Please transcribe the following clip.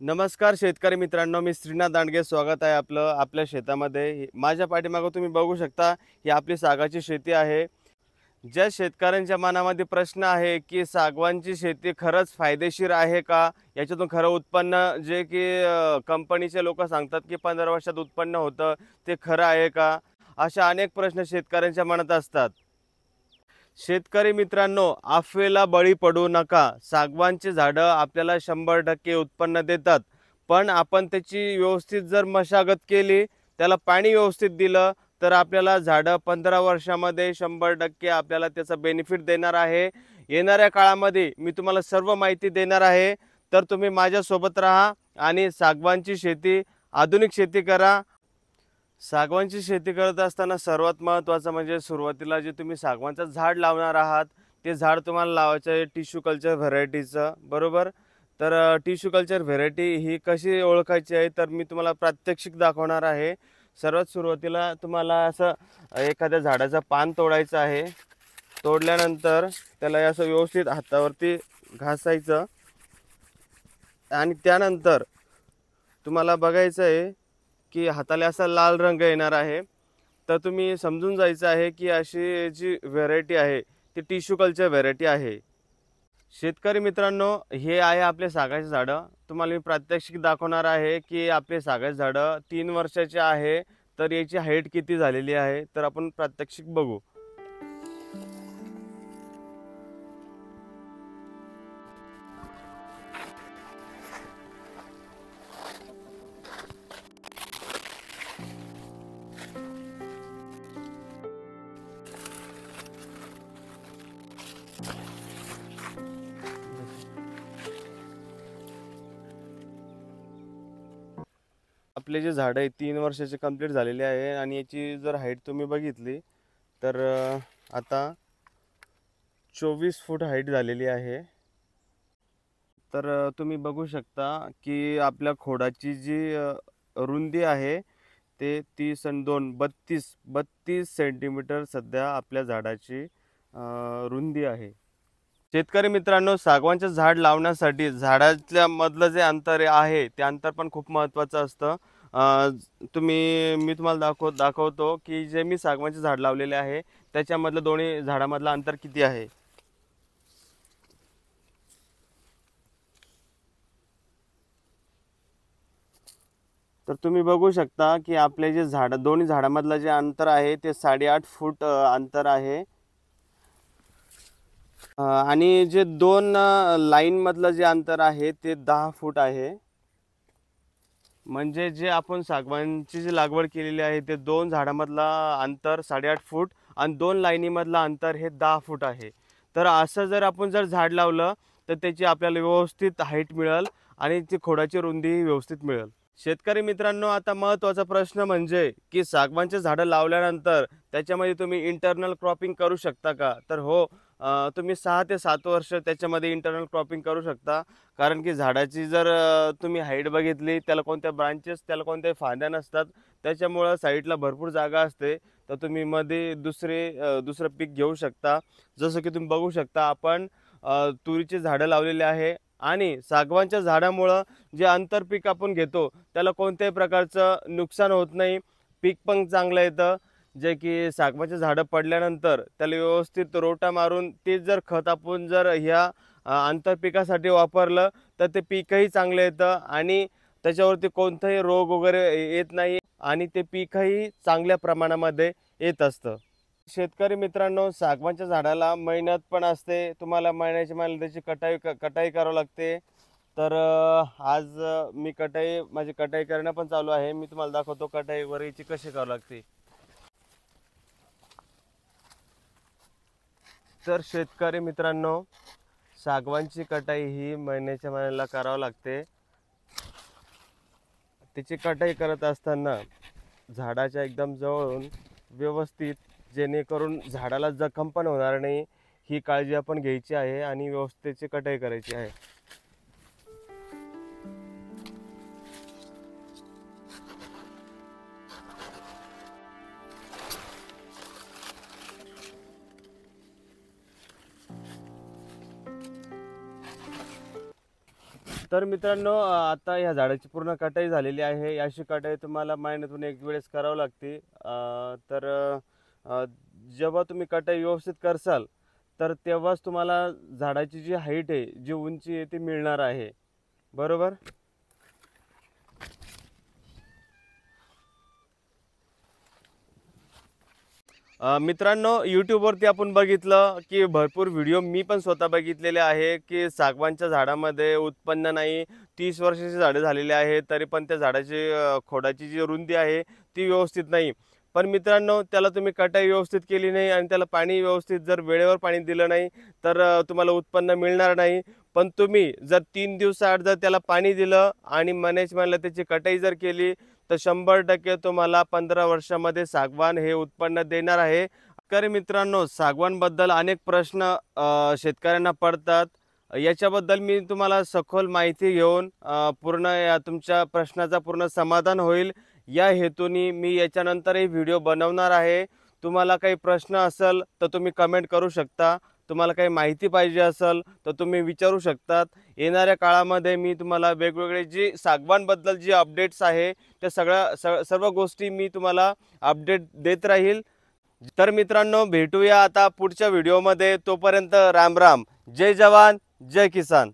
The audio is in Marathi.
नमस्कार शेतकरी मित्रांनो, मी श्रीनाथ दांडगे. स्वागत आहे आपलं आपल्या शेतामध्ये. माझ्या पाठीमागं तुम्ही बघू शकता, ही आपली सागाची शेती आहे. ज्या शेतकऱ्यांच्या मनामध्ये प्रश्न आहे की सागवानची शेती खरंच फायदेशीर आहे का? याच्यातून खरं उत्पन्न जे की कंपनीचे लोक सांगतात की 15 वर्षात उत्पन्न होतं, ते खरं आहे का? अशा अनेक प्रश्न शेतकऱ्यांच्या मनात असतात. शेतकरी मित्रांनो, अफवेला बळी पडू नका. सागवानची झाडं आपल्याला 100% उत्पन्न देतात. पण आपण त्याची व्यवस्थित जर मशागत केली, त्याला पाणी व्यवस्थित दिलं, तर आपल्याला झाडं 15 वर्षामध्ये 100% आपल्याला त्याचं बेनिफिट देणार आहे. येणाऱ्या काळामध्ये मी तुम्हाला सर्व माहिती देणार आहे. तर तुम्ही माझ्यासोबत राहा आणि सागवानची शेती, आधुनिक शेती करा. सागवानची शेती करत असताना सर्वात महत्त्वाचं म्हणजे सुरुवातीला जे तुम्ही सागवानचं झाड लावणार आहात, ते झाड तुम्हाला लावायचं आहे टिश्यू कल्चर व्हरायटीचं, बरोबर? तर टिश्यू कल्चर व्हरायटी ही कशी ओळखायची आहे, तर मी तुम्हाला प्रात्यक्षिक दाखवणार आहे. सर्वात सुरुवातीला तुम्हाला असं एखाद्या झाडाचं पान तोडायचं आहे. तोडल्यानंतर त्याला असं व्यवस्थित हातावरती घासायचं आणि त्यानंतर तुम्हाला बघायचं आहे की हाताला असा लाल रंग येणार आहे. तर तुम्ही समजून जायचं आहे की अशी जी व्हेरायटी आहे ती टिश्यू कल्चर व्हेरायटी आहे. शेतकरी मित्रांनो, हे आहे आपले सागाचे झाडं. तुम्हाला मी प्रात्यक्षिक दाखवणार आहे की आपले सागाचे झाडं 3 वर्षाचे आहे. तर याची हाईट किती झालेली आहे, तर आपण प्रात्यक्षिक बघू. आपले जे झाडं आहे 3 वर्षाचे कंप्लीट झालेले आहे आणि याची जर हाईट तुम्ही बघितली तर आता 24 फूट हाईट झालेली आहे. तर तुम्ही बघू शकता की आपल्या खोडाची जी रुंदी आहे ते 30 आणि 2 32 सेंटीमीटर सध्या आपल्या झाडाची रुंदी आहे. शेतकरी मित्रांनो, सागवानचं झाड लावण्यासाठी झाडाच्या मधलं जे अंतर आहे ते अंतर पण खूप महत्त्वाचं असतं. मी तुम्हाला दाखवतो की जे मी सागवानचे झाड लावलेले आहे त्याच्यामधलं दोन्ही झाडामधलं अंतर किती आहे. तर तुम्ही बघू शकता की आपले जे दोन्ही झाडामधलं जे अंतर आहे ते 8.5 फूट अंतर आहे. आणि जे दोन लाईनमधलं जे अंतर आहे ते 10 फूट आहे. म्हणजे जे आपण सागवानची जी लागवड केलेली आहे ते 2 झाडामधला अंतर 8.5 फूट आणि 2 लाईनीमधलं अंतर हे 10 फूट आहे. तर असं जर आपण झाड लावलं तर त्याची आपल्याला व्यवस्थित हाईट मिळेल आणि ती खोडाची रुंदी व्यवस्थित मिळेल. शेतकरी मित्रांनो, आता महत्त्वाचा प्रश्न म्हणजे की सागवानचे झाडं लावल्यानंतर त्याच्यामध्ये तुम्ही इंटरनल क्रॉपिंग करू शकता का? तर हो, तुम्ही 6 ते 7 वर्ष त्याच्यामध्ये इंटरनल क्रॉपिंग करू शकता. कारण की झाडाची जर तुम्ही हाईट बघितली, त्याला कोणत्या ब्रांचेस, त्याला कोणत्या फांद्या नसतात. त्याच्यामुळं साईडला भरपूर जागा असते. तर तुम्ही मध्ये दुसरं पीक घेऊ शकता. जसं की तुम्ही बघू शकता, आपण तुरीची झाडं लावलेली आहे आणि सागवानच्या झाडामुळं जे आंतरपीक आपण घेतो त्याला कोणत्याही प्रकारचं नुकसान होत नाही. पीक पण चांगलं येतं. जे की सागवानचे झाडं पडल्यानंतर त्याला व्यवस्थित रोटा मारून तेच जर खत आपण जर ह्या आंतरपिकासाठी वापरलं तर ते पीकही चांगलं येतं आणि त्याच्यावरती कोणताही रोग वगैरे येत नाही आणि ते पीकही चांगल्या प्रमाणामध्ये येत असतं. शेतकरी मित्रांनो, सागवानच्या झाडाला मेहनत पण असते. तुम्हाला महिन्याची त्याची कटाई करावी लागते. तर आज माझी कटाई करणं पण चालू आहे. मी तुम्हाला दाखवतो कटाई वगैरेची कशी करावी लागते. तर शेतकरी मित्रांनो, सागवानची कटाई ही महिन्याला करावी लागते. त्याची कटाई करत असताना झाडाच्या एकदम जवळून व्यवस्थित, जेणेकरून झाडाला जखम पण होणार नाही, ही काळजी आपण घ्यायची आहे आणि व्यवस्थित त्याची कटाई करायची आहे. तर मित्रांनो आता ह्या झाडाची पूर्ण कटाई झालेली आहे। अशी कटाई तुम्हाला महिन्यातून एक वेळेस करावी लागते। तर अ, जेव्हा तुम्ही कटाई व्यवस्थित करसाल तर तेव्हाच तुम्हाला झाडाची जी हाईट आहे, जी उंची आहे ती मिळणार आहे, बरोबर। मित्रांनो यूट्यूबवरती आपण बघितलं की भरपूर व्हिडिओ मी पण स्वतः बघितलेले आहे की सागवानच्या झाडामध्ये उत्पन्न नाही। 30 वर्षाची झाडे झालेली आहे तरी पण त्या झाडाची खोडाची जी रुंदी आहे ती व्यवस्थित नाही। पण मित्रांनो त्याला तुम्ही कटाई व्यवस्थित केली नाही आणि त्याला पाणी व्यवस्थित जर वेळेवर पाणी दिलं नाही तर तुम्हाला उत्पन्न मिळणार नाही। पण तुम्ही जर 3 दिवसाआड जर त्याला पाणी दिलं आणि मनेज म्हणलं त्याची कटाई जर केली तर 100% तुम्हाला 15 वर्षामध्ये सागवान हे उत्पन्न देणार आहे। शेतकरी मित्रांनो, सागवानबद्दल अनेक प्रश्न शेतकऱ्यांना पडतात। याच्याबद्दल मी तुम्हाला सखोल माहिती घेऊन पूर्ण या तुमच्या प्रश्नाचा पूर्ण समाधान होईल या हेतूने मी याच्यानंतरही व्हिडिओ बनवणार आहे। तुम्हाला काही प्रश्न असेल तर तुम्ही कमेंट करू शकता। तुम्हाला काही माहिती पाहिजे असेल तर तुम्ही विचारू शकतात। येणाऱ्या काळामध्ये मी तुम्हाला वेगवेगळे जी सागवानबद्दल जी अपडेट्स आहे त्या सर्व गोष्टी मी तुम्हाला अपडेट देत राहील। तर मित्रांनो भेटूया आता पुढच्या व्हिडिओमध्ये। तोपर्यंत राम राम। जय जवान जय किसान।